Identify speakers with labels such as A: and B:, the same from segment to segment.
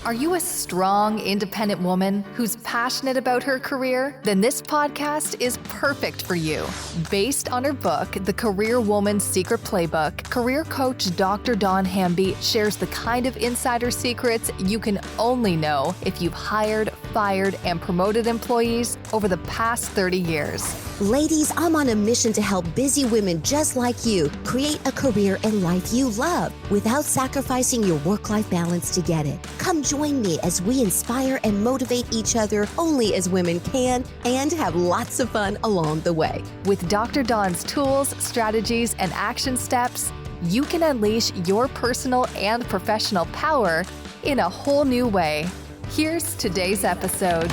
A: Are you a strong, independent woman who's passionate about her career? Then this podcast is perfect for you. Based on her book, The Career Woman's Secret Playbook, career coach Dr. Dawn Hamby shares the kind of insider secrets you can only know if you've hired, fired, and promoted employees over the past 30 years.
B: Ladies, I'm on a mission to help busy women just like you create a career and life you love without sacrificing your work-life balance to get it. Come join me as we inspire and motivate each other only as women can and have lots of fun along the way.
A: With Dr. Dawn's tools, strategies, and action steps, you can unleash your personal and professional power in a whole new way. Here's today's episode.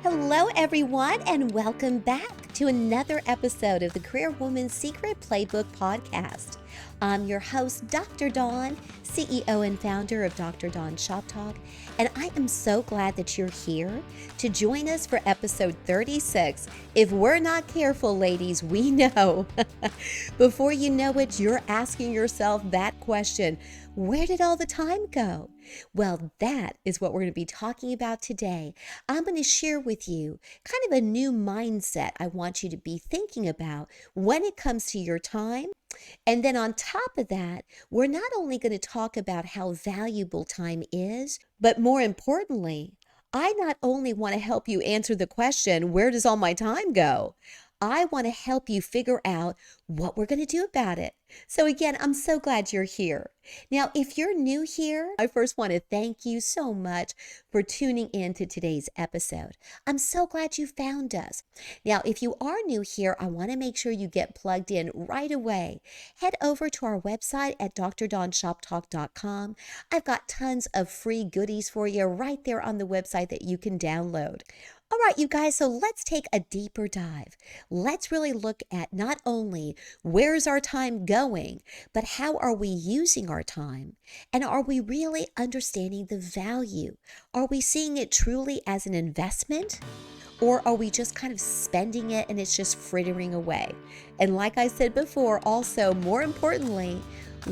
B: Hello, everyone, and welcome back to another episode of the Career Woman's Secret Playbook podcast. I'm your host, Dr. Dawn, CEO and founder of Dr. Dawn ShopTalk, and I am so glad that you're here to join us for episode 36. If we're not careful, ladies, we know. Before you know it, you're asking yourself that question, where did all the time go? Well, that is what we're going to be talking about today. I'm going to share with you kind of a new mindset I want you to be thinking about when it comes to your time. And then on top of that, we're not only going to talk about how valuable time is, but more importantly, I not only want to help you answer the question, where does all my time go? I want to help you figure out what we're going to do about it. So again, I'm so glad you're here. Now, if you're new here, I first want to thank you so much for tuning in to today's episode. I'm so glad you found us. Now, if you are new here, I want to make sure you get plugged in right away. Head over to our website at drdawnshoptalk.com. I've got tons of free goodies for you right there on the website that you can download. All right, you guys, so let's take a deeper dive. Let's really look at not only where's our time going, but how are we using our time? And are we really understanding the value? Are we seeing it truly as an investment? Or are we just kind of spending it and it's just frittering away? And like I said before, also, more importantly,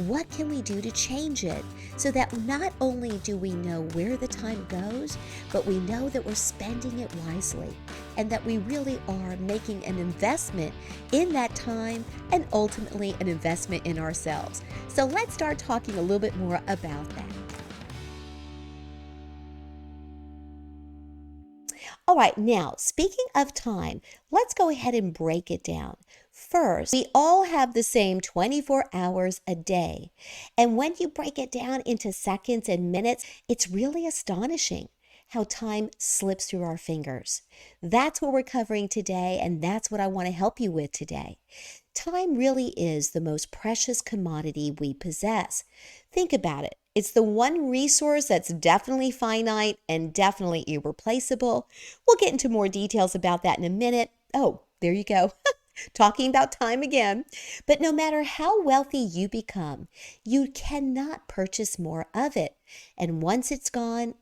B: what can we do to change it so that not only do we know where the time goes, but we know that we're spending it wisely and that we really are making an investment in that time and ultimately an investment in ourselves. So let's start talking a little bit more about that. All right, now, speaking of time, let's go ahead and break it down. First, we all have the same 24 hours a day. And when you break it down into seconds and minutes, it's really astonishing how time slips through our fingers. That's what we're covering today, and that's what I want to help you with today. Time really is the most precious commodity we possess. Think about it. It's the one resource that's definitely finite and definitely irreplaceable. We'll get into more details about that in a minute. Oh, there you go. Talking about time again. But no matter how wealthy you become, you cannot purchase more of it. And once it's gone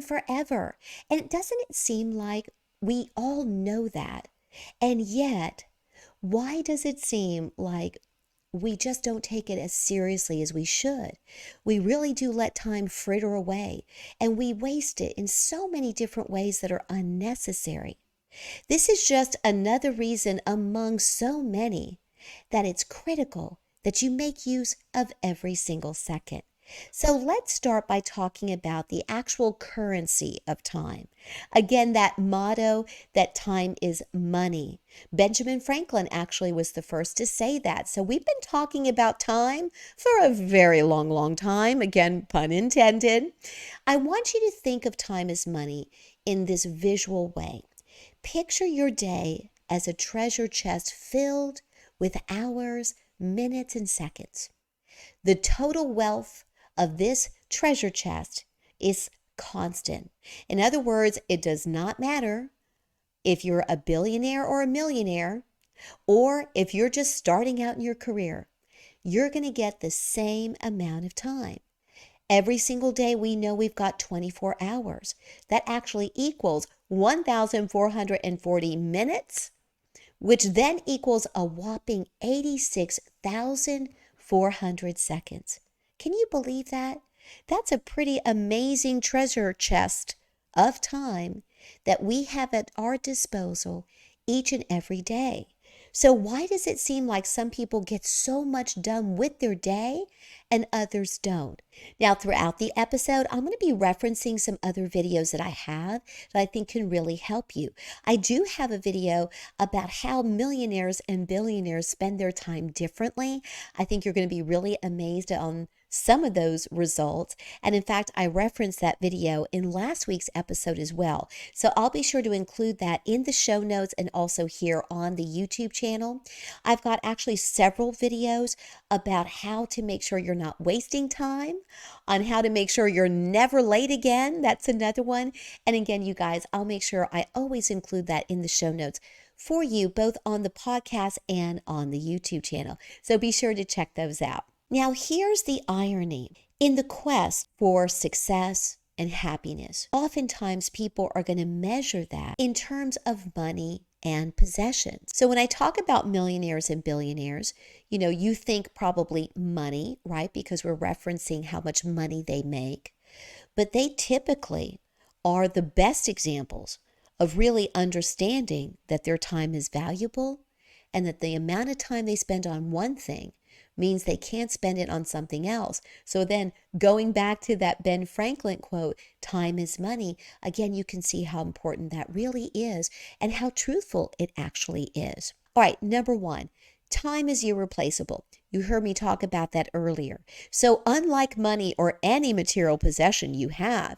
B: forever. And doesn't it seem like we all know that? And yet, why does it seem like we just don't take it as seriously as we should? We really do let time fritter away, and we waste it in so many different ways that are unnecessary. This is just another reason among so many that it's critical that you make use of every single second. So let's start by talking about the actual currency of time. Again, that motto that time is money. Benjamin Franklin actually was the first to say that. So we've been talking about time for a very long time. Again, pun intended. I want you to think of time as money in this visual way. Picture your day as a treasure chest filled with hours, minutes, and seconds. The total wealth of this treasure chest is constant. In other words, it does not matter if you're a billionaire or a millionaire, or if you're just starting out in your career, you're going to get the same amount of time. Every single day we know we've got 24 hours. That actually equals 1,440 minutes, which then equals a whopping 86,400 seconds. Can you believe that? That's a pretty amazing treasure chest of time that we have at our disposal each and every day. So why does it seem like some people get so much done with their day and others don't? Now, throughout the episode, I'm going to be referencing some other videos that I have that I think can really help you. I do have a video about how millionaires and billionaires spend their time differently. I think you're going to be really amazed on some of those results. And in fact, I referenced that video in last week's episode as well. So I'll be sure to include that in the show notes and also here on the YouTube channel. I've got actually several videos about how to make sure you're not wasting time, on how to make sure you're never late again. That's another one. And again, you guys, I'll make sure I always include that in the show notes for you, both on the podcast and on the YouTube channel. So be sure to check those out. Now, here's the irony. In the quest for success and happiness, oftentimes people are going to measure that in terms of money and possessions. So when I talk about millionaires and billionaires, you think probably money, right? Because we're referencing how much money they make. But they typically are the best examples of really understanding that their time is valuable and that the amount of time they spend on one thing means they can't spend it on something else. So then going back to that Ben Franklin quote, time is money, again, you can see how important that really is and how truthful it actually is. All right, number one, time is irreplaceable. You heard me talk about that earlier. So unlike money or any material possession you have,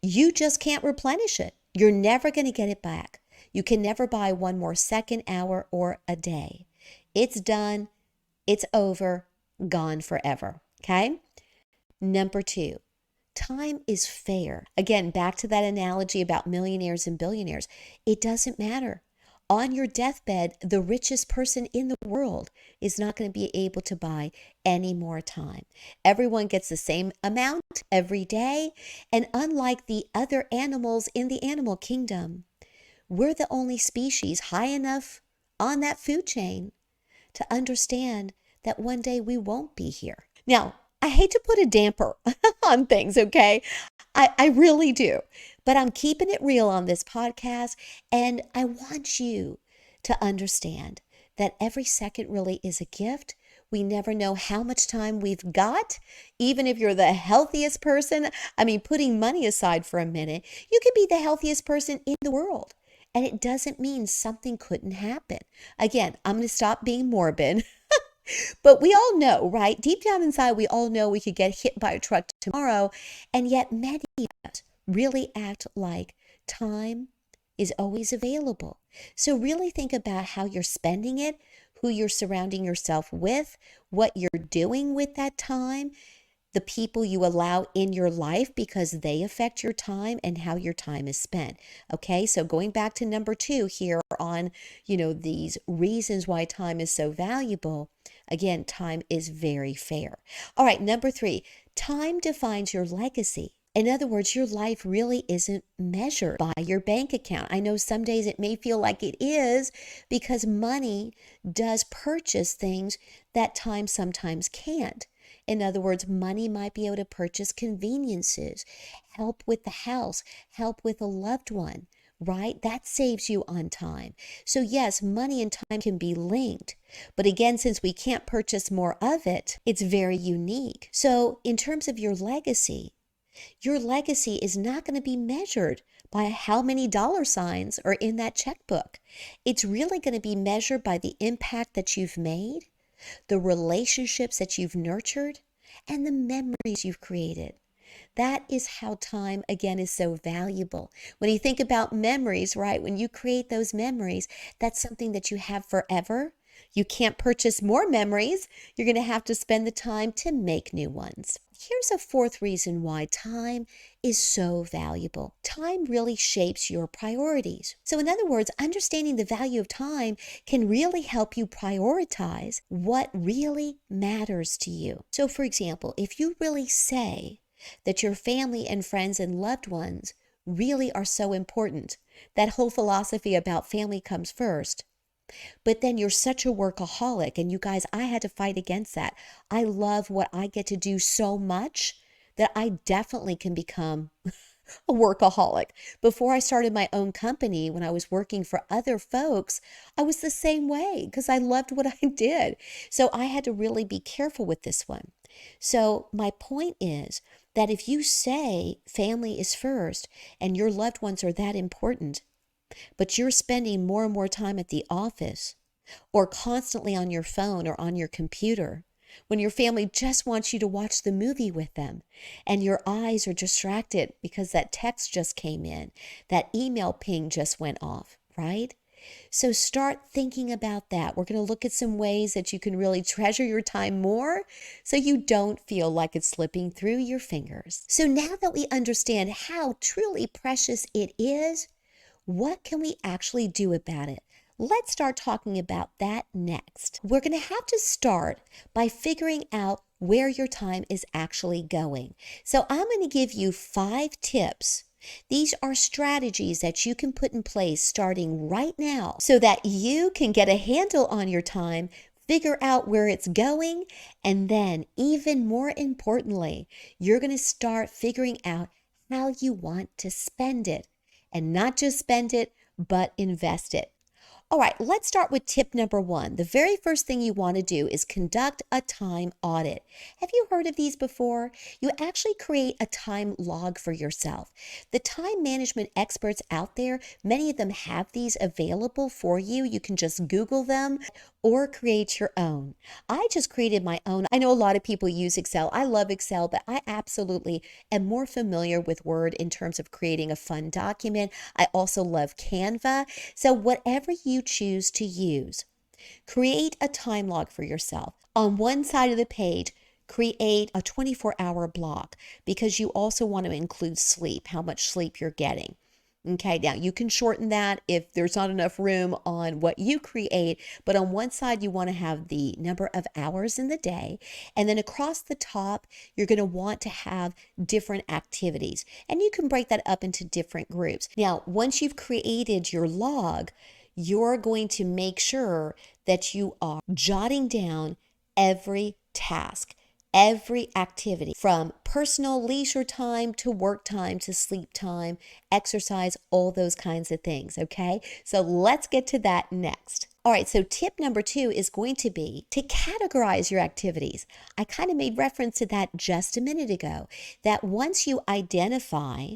B: you just can't replenish it. You're never going to get it back. You can never buy one more second, hour, or a day. It's done. It's over, gone forever, okay? Number two, time is fair. Again, back to that analogy about millionaires and billionaires. It doesn't matter. On your deathbed, the richest person in the world is not going to be able to buy any more time. Everyone gets the same amount every day. And unlike the other animals in the animal kingdom, we're the only species high enough on that food chain to understand that one day we won't be here. Now, I hate to put a damper on things, okay? I really do. But I'm keeping it real on this podcast, and I want you to understand that every second really is a gift. We never know how much time we've got. Even if you're the healthiest person, putting money aside for a minute, you could be the healthiest person in the world. And it doesn't mean something couldn't happen. Again, I'm going to stop being morbid. But we all know, right? Deep down inside, we all know we could get hit by a truck tomorrow. And yet many of us really act like time is always available. So really think about how you're spending it, who you're surrounding yourself with, what you're doing with that time, the people you allow in your life because they affect your time and how your time is spent. Okay, so going back to number two here on, these reasons why time is so valuable. Again, time is very fair. All right, number three, time defines your legacy. In other words, your life really isn't measured by your bank account. I know some days it may feel like it is because money does purchase things that time sometimes can't. In other words, money might be able to purchase conveniences, help with the house, help with a loved one, right? That saves you on time. So yes, money and time can be linked. But again, since we can't purchase more of it, it's very unique. So in terms of your legacy is not going to be measured by how many dollar signs are in that checkbook. It's really going to be measured by the impact that you've made, the relationships that you've nurtured, and the memories you've created. That is how time, again, is so valuable. When you think about memories, right, when you create those memories, that's something that you have forever. You can't purchase more memories. You're going to have to spend the time to make new ones. Here's a fourth reason why time is so valuable. Time really shapes your priorities. So in other words, understanding the value of time can really help you prioritize what really matters to you. So for example, if you really say that your family and friends and loved ones really are so important, that whole philosophy about family comes first, But then you're such a workaholic. And you guys, I had to fight against that. I love what I get to do so much that I definitely can become a workaholic. Before I started my own company, when I was working for other folks, I was the same way because I loved what I did. So I had to really be careful with this one. So my point is that if you say family is first and your loved ones are that important, but you're spending more and more time at the office or constantly on your phone or on your computer, when your family just wants you to watch the movie with them and your eyes are distracted because that text just came in, that email ping just went off, right? So start thinking about that. We're going to look at some ways that you can really treasure your time more so you don't feel like it's slipping through your fingers. So now that we understand how truly precious it is, what can we actually do about it? Let's start talking about that next. We're going to have to start by figuring out where your time is actually going. So I'm going to give you 5 tips. These are strategies that you can put in place starting right now so that you can get a handle on your time, figure out where it's going, and then even more importantly, you're going to start figuring out how you want to spend it. And not just spend it, but invest it. All right, let's start with tip number 1. The very first thing you want to do is conduct a time audit. Have you heard of these before? You actually create a time log for yourself. The time management experts out there, many of them have these available for you. You can just Google them or create your own. I just created my own. I know a lot of people use Excel. I love Excel, but I absolutely am more familiar with Word in terms of creating a fun document. I also love Canva. So whatever you choose to use, create a time log for yourself. On one side of the page, create a 24-hour block because you also want to include sleep, how much sleep you're getting. Okay, now you can shorten that if there's not enough room on what you create, but on one side you want to have the number of hours in the day, and then across the top you're going to want to have different activities, and you can break that up into different groups. Now, once you've created your log, you're going to make sure that you are jotting down every task, every activity, from personal leisure time to work time to sleep time, exercise, all those kinds of things, okay? So let's get to that next. All right, so tip number 2 is going to be to categorize your activities. I kind of made reference to that just a minute ago, that once you identify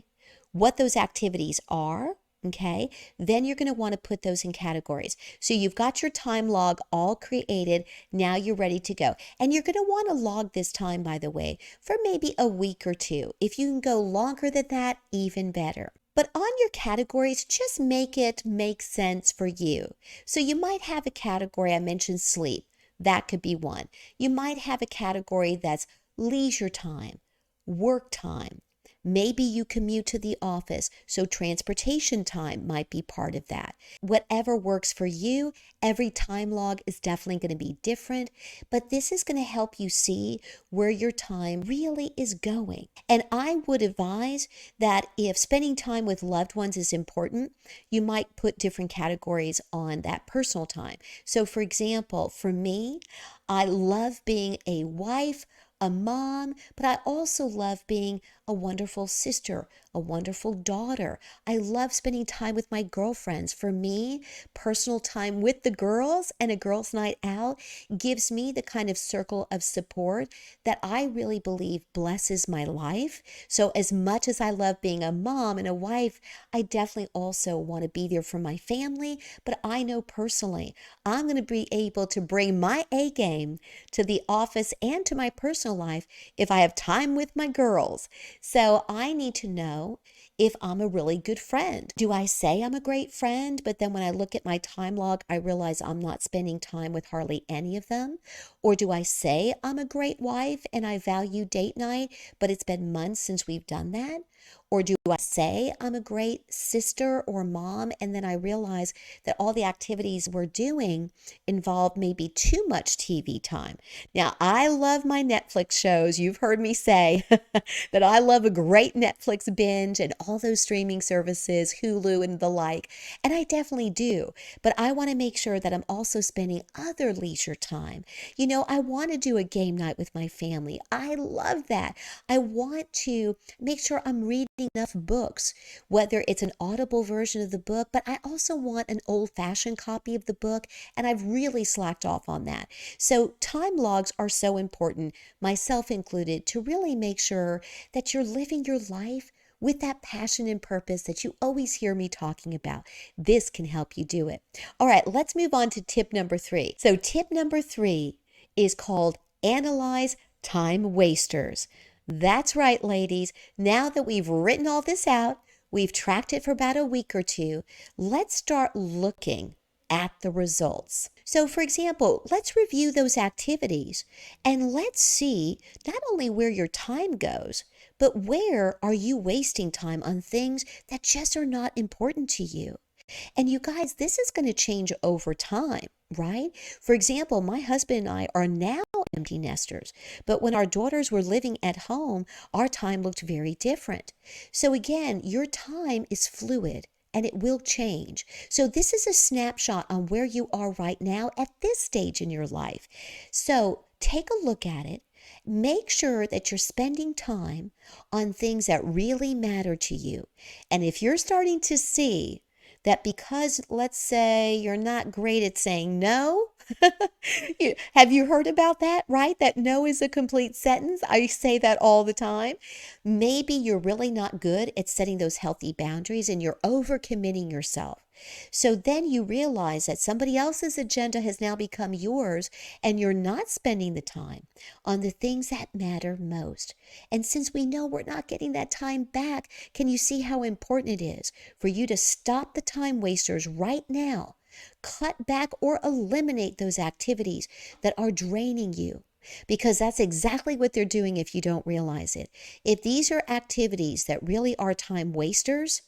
B: what those activities are, okay, then you're going to want to put those in categories. So you've got your time log all created. Now you're ready to go. And you're going to want to log this time, by the way, for maybe a week or 2. If you can go longer than that, even better. But on your categories, just make it make sense for you. So you might have a category, I mentioned sleep. That could be one. You might have a category that's leisure time, work time. Maybe you commute to the office, so transportation time might be part of that. Whatever works for you, every time log is definitely going to be different, but this is going to help you see where your time really is going. And I would advise that if spending time with loved ones is important, you might put different categories on that personal time. So for example, for me, I love being a wife, a mom, but I also love being a wonderful sister, a wonderful daughter. I love spending time with my girlfriends. For me, personal time with the girls and a girls' night out gives me the kind of circle of support that I really believe blesses my life. So as much as I love being a mom and a wife, I definitely also want to be there for my family. But I know personally, I'm going to be able to bring my A game to the office and to my personal life if I have time with my girls. So I need to know if I'm a really good friend. Do I say I'm a great friend, but then when I look at my time log, I realize I'm not spending time with hardly any of them? Or do I say I'm a great wife and I value date night, but it's been months since we've done that? Or do I say I'm a great sister or mom, and then I realize that all the activities we're doing involve maybe too much TV time? Now, I love my Netflix shows. You've heard me say that I love a great Netflix binge and all those streaming services, Hulu and the like, and I definitely do. But I want to make sure that I'm also spending other leisure time. I want to do a game night with my family. I love that. I want to make sure I'm reading enough books, whether it's an audible version of the book, but I also want an old-fashioned copy of the book, and I've really slacked off on that. So time logs are so important, myself included, to really make sure that you're living your life with that passion and purpose that you always hear me talking about. This can help you do it. All right, let's move on to tip number 3. So tip number 3 is called analyze time wasters. That's right, ladies. Now that we've written all this out, we've tracked it for about a week or two, let's start looking at the results. So for example, let's review those activities and let's see not only where your time goes, but where are you wasting time on things that just are not important to you. And you guys, this is going to change over time, right? For example, my husband and I are now empty nesters, but when our daughters were living at home, our time looked very different. So again, your time is fluid and it will change. So this is a snapshot on where you are right now at this stage in your life. So take a look at it. Make sure that you're spending time on things that really matter to you. And if you're starting to see that because, let's say, you're not great at saying no, have you heard about that, right? That no is a complete sentence. I say that all the time. Maybe you're really not good at setting those healthy boundaries and you're overcommitting yourself. So then you realize that somebody else's agenda has now become yours and you're not spending the time on the things that matter most. And since we know we're not getting that time back, can you see how important it is for you to stop the time wasters right now? Cut back or eliminate those activities that are draining you, because that's exactly what they're doing if you don't realize it. If these are activities that really are time wasters,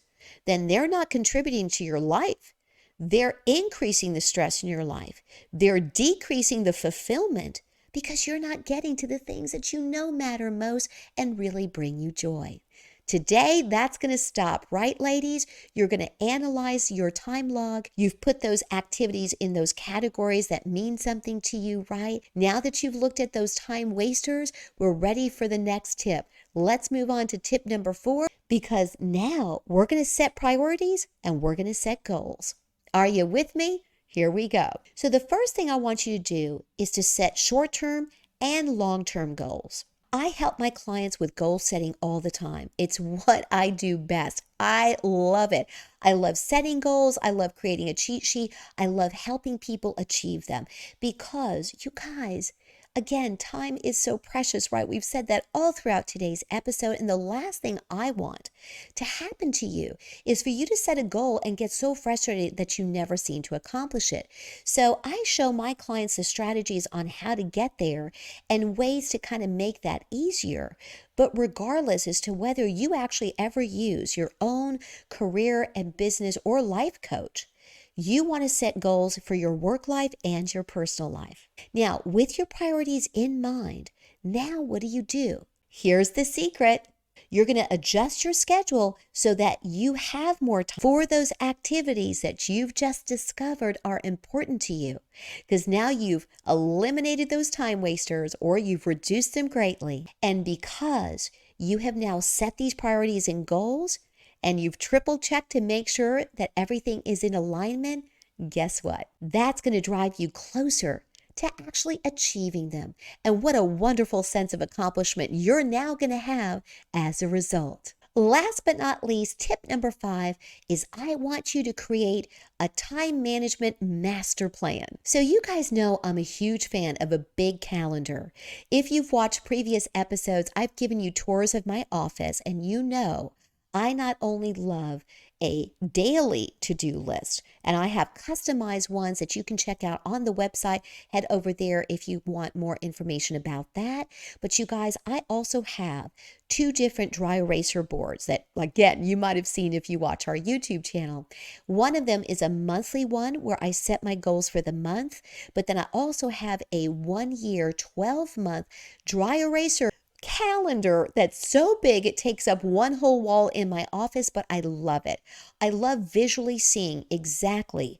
B: then they're not contributing to your life. They're increasing the stress in your life. They're decreasing the fulfillment because you're not getting to the things that you know matter most and really bring you joy. Today, that's going to stop, right, ladies? You're going to analyze your time log. You've put those activities in those categories that mean something to you, right? Now that you've looked at those time wasters, we're ready for the next tip. Let's move on to tip number 4, because now we're going to set priorities and we're going to set goals. Are you with me? Here we go. So the first thing I want you to do is to set short-term and long-term goals. I help my clients with goal setting all the time. It's what I do best. I love it. I love setting goals. I love creating a cheat sheet. I love helping people achieve them because, you guys, again, time is so precious, right? We've said that all throughout today's episode. And the last thing I want to happen to you is for you to set a goal and get so frustrated that you never seem to accomplish it. So I show my clients the strategies on how to get there and ways to kind of make that easier. But regardless as to whether you actually ever use your own career and business or life coach, you want to set goals for your work life and your personal life. Now, with your priorities in mind, now what do? Here's the secret. You're going to adjust your schedule so that you have more time for those activities that you've just discovered are important to you. Because now you've eliminated those time wasters or you've reduced them greatly. And because you have now set these priorities and goals, and you've triple checked to make sure that everything is in alignment, guess what? That's going to drive you closer to actually achieving them. And what a wonderful sense of accomplishment you're now going to have as a result. Last but not least, tip number 5 is I want you to create a time management master plan. So you guys know I'm a huge fan of a big calendar. If you've watched previous episodes, I've given you tours of my office, and you know I not only love a daily to-do list, and I have customized ones that you can check out on the website. Head over there if you want more information about that. But you guys, I also have 2 different dry eraser boards that, again, you might have seen if you watch our YouTube channel. One of them is a monthly one where I set my goals for the month, but then I also have a 1-year, 12-month dry eraser calendar that's so big it takes up one whole wall in my office, but I love it. I love visually seeing exactly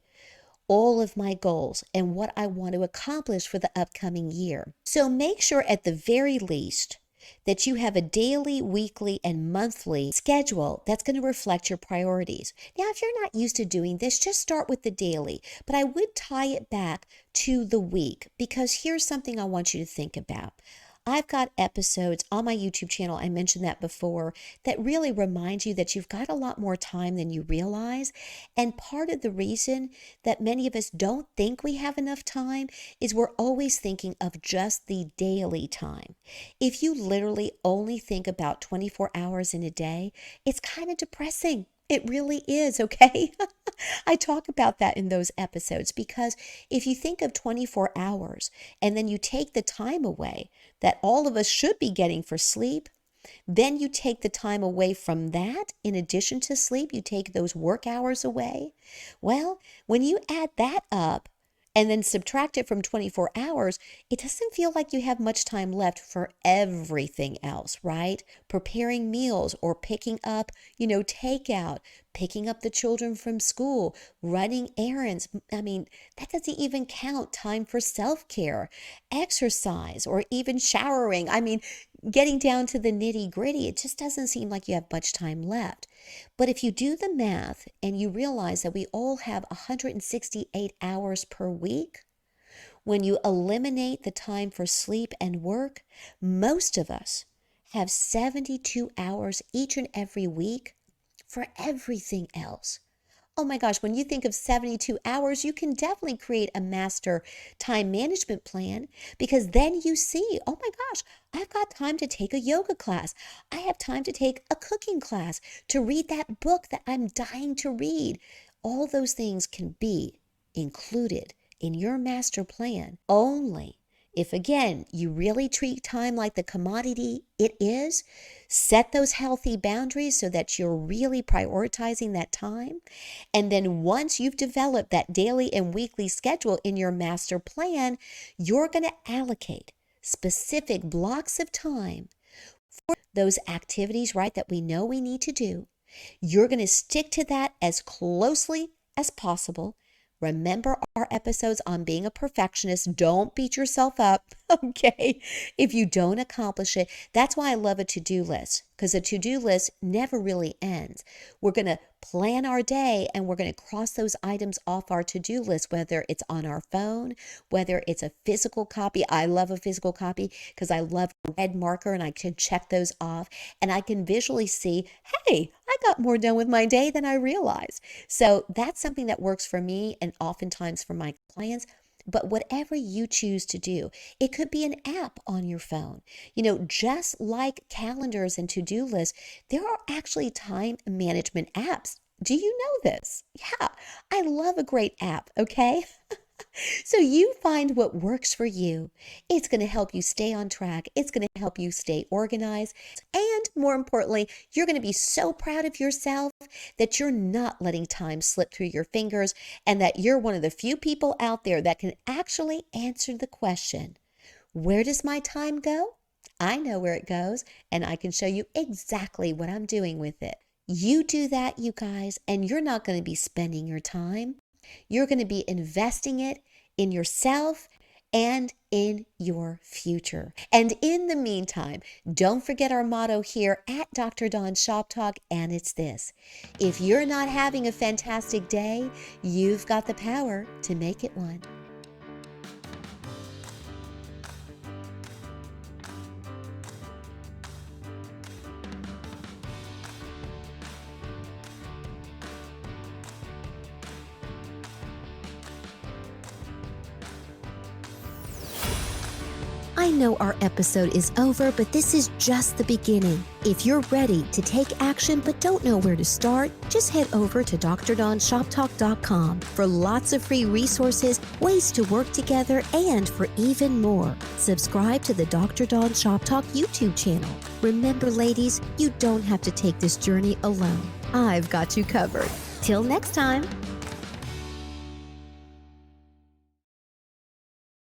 B: all of my goals and what I want to accomplish for the upcoming year. So make sure at the very least that you have a daily, weekly, and monthly schedule that's going to reflect your priorities. Now, if you're not used to doing this, just start with the daily, but I would tie it back to the week, because here's something I want you to think about. I've got episodes on my YouTube channel, I mentioned that before, that really remind you that you've got a lot more time than you realize. And part of the reason that many of us don't think we have enough time is we're always thinking of just the daily time. If you literally only think about 24 hours in a day, it's kind of depressing. It really is, okay? I talk about that in those episodes, because if you think of 24 hours and then you take the time away that all of us should be getting for sleep, then you take the time away from that, in addition to sleep, you take those work hours away. Well, when you add that up and then subtract it from 24 hours, it doesn't feel like you have much time left for everything else, right? Preparing meals or picking up, takeout, picking up the children from school, running errands. I mean, that doesn't even count time for self-care, exercise, or even showering. I mean, getting down to the nitty-gritty, it just doesn't seem like you have much time left. But if you do the math and you realize that we all have 168 hours per week, when you eliminate the time for sleep and work, most of us have 72 hours each and every week for everything else. Oh my gosh, when you think of 72 hours, you can definitely create a master time management plan, because then you see, oh my gosh, I've got time to take a yoga class. I have time to take a cooking class, to read that book that I'm dying to read. All those things can be included in your master plan only if, again, you really treat time like the commodity it is. Set those healthy boundaries so that you're really prioritizing that time. And then once you've developed that daily and weekly schedule in your master plan, you're going to allocate specific blocks of time for those activities, right, that we know we need to do. You're going to stick to that as closely as possible. Remember our episodes on being a perfectionist. Don't beat yourself up, okay, if you don't accomplish it. That's why I love a to-do list, because a to-do list never really ends. We're going to plan our day and we're going to cross those items off our to-do list, whether it's on our phone, whether it's a physical copy. I love a physical copy because I love a red marker and I can check those off and I can visually see, hey, I got more done with my day than I realized. So that's something that works for me and oftentimes for my clients. But whatever you choose to do, it could be an app on your phone. Just like calendars and to-do lists, there are actually time management apps. Do you know this? Yeah, I love a great app, okay? So you find what works for you. It's going to help you stay on track. It's going to help you stay organized. And more importantly, you're going to be so proud of yourself that you're not letting time slip through your fingers, and that you're one of the few people out there that can actually answer the question, where does my time go? I know where it goes, and I can show you exactly what I'm doing with it. You do that, you guys, and you're not going to be spending your time. You're going to be investing it in yourself and in your future. And in the meantime, don't forget our motto here at Dr. Dawn's Shop Talk, and it's this: if you're not having a fantastic day, you've got the power to make it one. I know our episode is over, but this is just the beginning. If you're ready to take action but don't know where to start, just head over to DrDawnShopTalk.com for lots of free resources, ways to work together, and for even more. Subscribe to the Dr. Dawn Shop Talk YouTube channel. Remember, ladies, you don't have to take this journey alone. I've got you covered. Till next time.